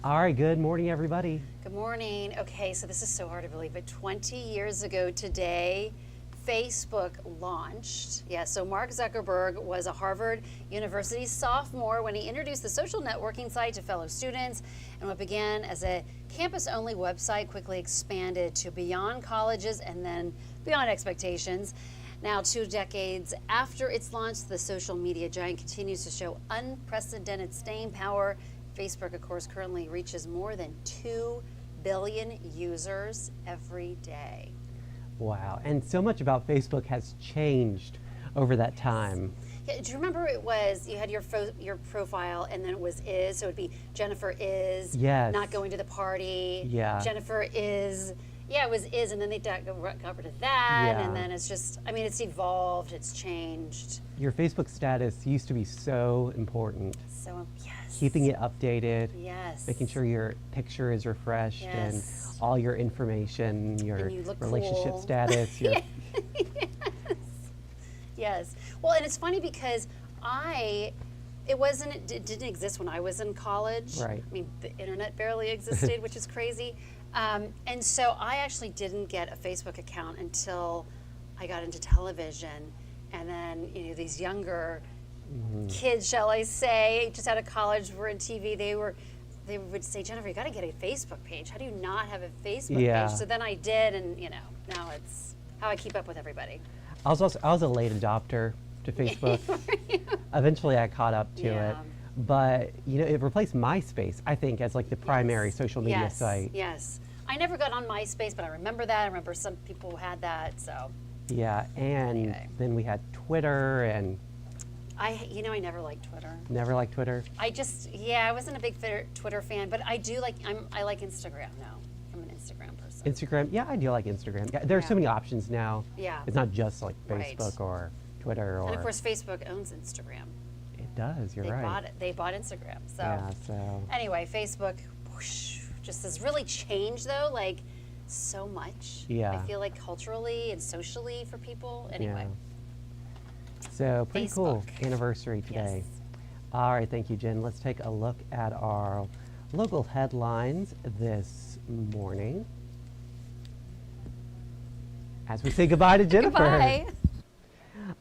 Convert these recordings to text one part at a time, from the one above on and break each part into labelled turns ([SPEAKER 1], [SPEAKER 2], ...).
[SPEAKER 1] All right, good morning, everybody.
[SPEAKER 2] Good morning. Okay, so this is so hard to believe, but 20 years ago today, Facebook launched. Yeah, so Mark Zuckerberg was a Harvard University sophomore when he introduced the social networking site to fellow students, and what began as a campus-only website quickly expanded to beyond colleges and then beyond expectations. Now, 2 decades after its launch, the social media giant continues to show unprecedented staying power. Facebook, of course, currently reaches more than 2 billion users every day.
[SPEAKER 1] Wow, and so much about Facebook has changed over that time.
[SPEAKER 2] Yeah, do you remember it was, you had your profile and then it was is, so it would be Jennifer is,
[SPEAKER 1] Yes.
[SPEAKER 2] not going to the party.
[SPEAKER 1] Yeah.
[SPEAKER 2] Jennifer is, yeah, it was is, and then they got rid of that,
[SPEAKER 1] Yeah.
[SPEAKER 2] and then it's just, I mean, it's evolved, it's changed.
[SPEAKER 1] Your Facebook status used to be so important.
[SPEAKER 2] So, yes.
[SPEAKER 1] Keeping it updated,
[SPEAKER 2] Yes.
[SPEAKER 1] making sure your picture is refreshed
[SPEAKER 2] Yes.
[SPEAKER 1] and all your information, your
[SPEAKER 2] And you look
[SPEAKER 1] relationship
[SPEAKER 2] cool.
[SPEAKER 1] status. Your
[SPEAKER 2] Yes. Well, and it's funny because it didn't exist when I was in college.
[SPEAKER 1] Right.
[SPEAKER 2] I mean, the internet barely existed, which is crazy. And so I actually didn't get a Facebook account until I got into television. And then, these younger kids, shall I say, just out of college, were in TV, they would say, Jennifer, you got to get a Facebook page. How do you not have a Facebook
[SPEAKER 1] Yeah.
[SPEAKER 2] page? So then I did, and now it's how I keep up with everybody.
[SPEAKER 1] I was a late adopter to Facebook. Eventually, I caught up to
[SPEAKER 2] Yeah.
[SPEAKER 1] it, but it replaced MySpace, I think, as like the primary social media
[SPEAKER 2] Yes,
[SPEAKER 1] site.
[SPEAKER 2] yes. I never got on MySpace, but I remember that. I remember some people had that. So
[SPEAKER 1] Yeah, and
[SPEAKER 2] Anyway.
[SPEAKER 1] then we had Twitter, and
[SPEAKER 2] I never liked Twitter.
[SPEAKER 1] never liked Twitter.
[SPEAKER 2] I wasn't a big Twitter fan, but I like Instagram now. I'm an Instagram person.
[SPEAKER 1] Instagram, yeah, I do like Instagram. Yeah, there are so
[SPEAKER 2] Yeah.
[SPEAKER 1] many options now.
[SPEAKER 2] Yeah.
[SPEAKER 1] It's not just like
[SPEAKER 2] Right.
[SPEAKER 1] Facebook or Twitter or.
[SPEAKER 2] And of course, Facebook owns Instagram.
[SPEAKER 1] It does. You're
[SPEAKER 2] They
[SPEAKER 1] right.
[SPEAKER 2] bought it. They bought Instagram. So
[SPEAKER 1] Yeah. So.
[SPEAKER 2] anyway, Facebook whoosh, just has really changed though, like so much.
[SPEAKER 1] Yeah.
[SPEAKER 2] I feel like culturally and socially for people. Anyway.
[SPEAKER 1] Yeah. So pretty cool
[SPEAKER 2] Facebook.
[SPEAKER 1] anniversary today.
[SPEAKER 2] Yes.
[SPEAKER 1] All right, thank you, Jen. Let's take a look at our local headlines this morning. As we say goodbye to Jennifer.
[SPEAKER 2] Goodbye.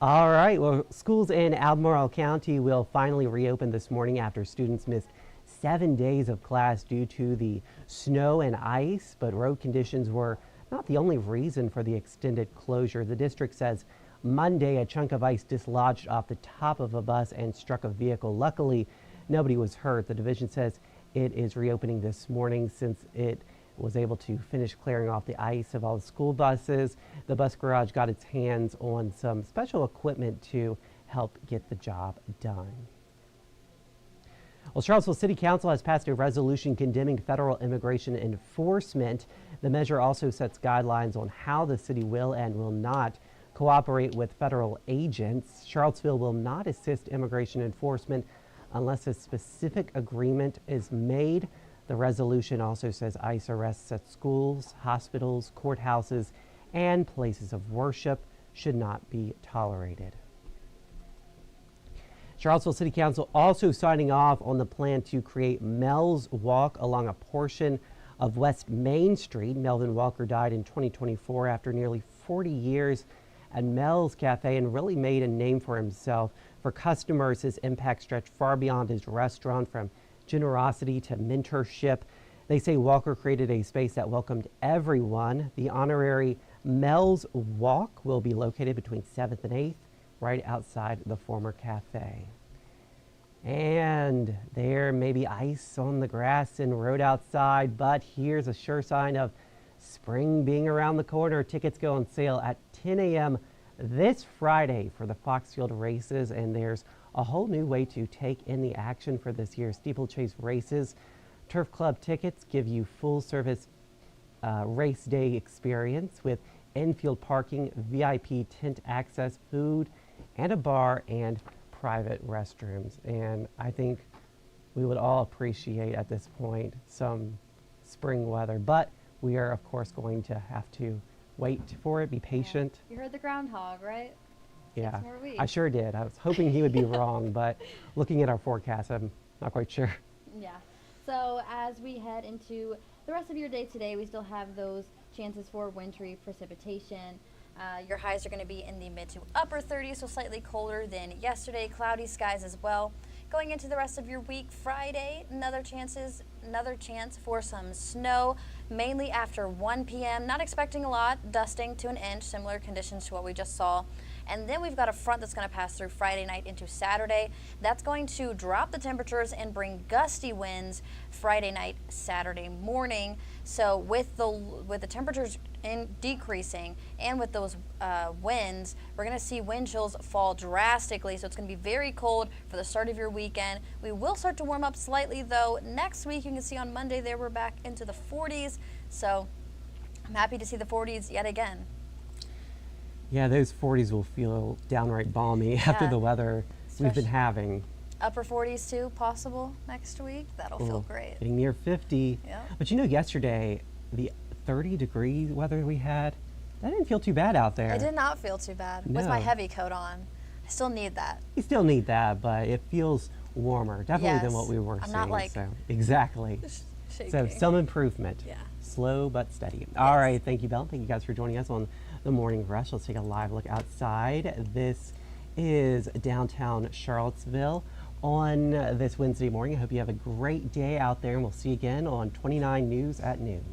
[SPEAKER 1] All right, well, schools in Albemarle County will finally reopen this morning after students missed 7 days of class due to the snow and ice, but road conditions were not the only reason for the extended closure. The district says Monday a chunk of ice dislodged off the top of a bus and struck a vehicle. Luckily, nobody was hurt. The division says it is reopening this morning since it was able to finish clearing off the ice of all the school buses. The bus garage got its hands on some special equipment to help get the job done. Well, Charlottesville City Council has passed a resolution condemning federal immigration enforcement. The measure also sets guidelines on how the city will and will not cooperate with federal agents. Charlottesville will not assist immigration enforcement unless a specific agreement is made. The resolution also says ICE arrests at schools, hospitals, courthouses, and places of worship should not be tolerated. Charlottesville City Council also signing off on the plan to create Mel's Walk along a portion of West Main Street. Melvin Walker died in 2024 after nearly 40 years at Mel's Cafe and really made a name for himself. For customers, his impact stretched far beyond his restaurant, from generosity to mentorship. They say Walker created a space that welcomed everyone. The honorary Mel's Walk will be located between 7th and 8th, right outside the former cafe. And there may be ice on the grass and road outside, but here's a sure sign of spring being around the corner. Tickets go on sale at 10 a.m. this Friday for the Foxfield races, and there's a whole new way to take in the action for this year's steeplechase races. Turf Club tickets give you full service race day experience with infield parking, VIP tent access, food, and a bar and private restrooms. And I think we would all appreciate at this point some spring weather, but we are of course going to have to wait for it, be patient.
[SPEAKER 3] You heard the groundhog, right?
[SPEAKER 1] Yeah,
[SPEAKER 3] 6 more weeks.
[SPEAKER 1] I sure did. I was hoping he would be wrong, but looking at our forecast, I'm not quite sure.
[SPEAKER 3] Yeah. So as we head into the rest of your day today, we still have those chances for wintry precipitation. Your highs are going to be in the mid to upper 30s, so slightly colder than yesterday. Cloudy skies as well. Going into the rest of your week, Friday, another chance for some snow, mainly after 1 p.m. Not expecting a lot, dusting to an inch, similar conditions to what we just saw. And then we've got a front that's going to pass through Friday night into Saturday. That's going to drop the temperatures and bring gusty winds Friday night, Saturday morning. So with the temperatures decreasing and with those winds, we're going to see wind chills fall drastically. So it's going to be very cold for the start of your weekend. We will start to warm up slightly though. Next week, you can see on Monday there we're back into the 40s. So I'm happy to see the 40s yet again.
[SPEAKER 1] Yeah, those 40s will feel downright balmy after the weather we've been having.
[SPEAKER 3] Upper 40s too, possible next week. That'll feel great.
[SPEAKER 1] Getting near 50.
[SPEAKER 3] Yeah.
[SPEAKER 1] But you know, yesterday, the 30-degree weather we had, that didn't feel too bad out there.
[SPEAKER 3] It did not feel too bad with my heavy coat on. I still need that.
[SPEAKER 1] You still need that, but it feels warmer, definitely than what we were seeing.
[SPEAKER 3] Not like
[SPEAKER 1] exactly.
[SPEAKER 3] shaking.
[SPEAKER 1] So some improvement.
[SPEAKER 3] Yeah.
[SPEAKER 1] Slow but steady. All right, thank you, Belle. Thank you guys for joining us on the Morning Rush. Let's take a live look outside. This is downtown Charlottesville on this Wednesday morning. I hope you have a great day out there, and we'll see you again on 29 News at noon.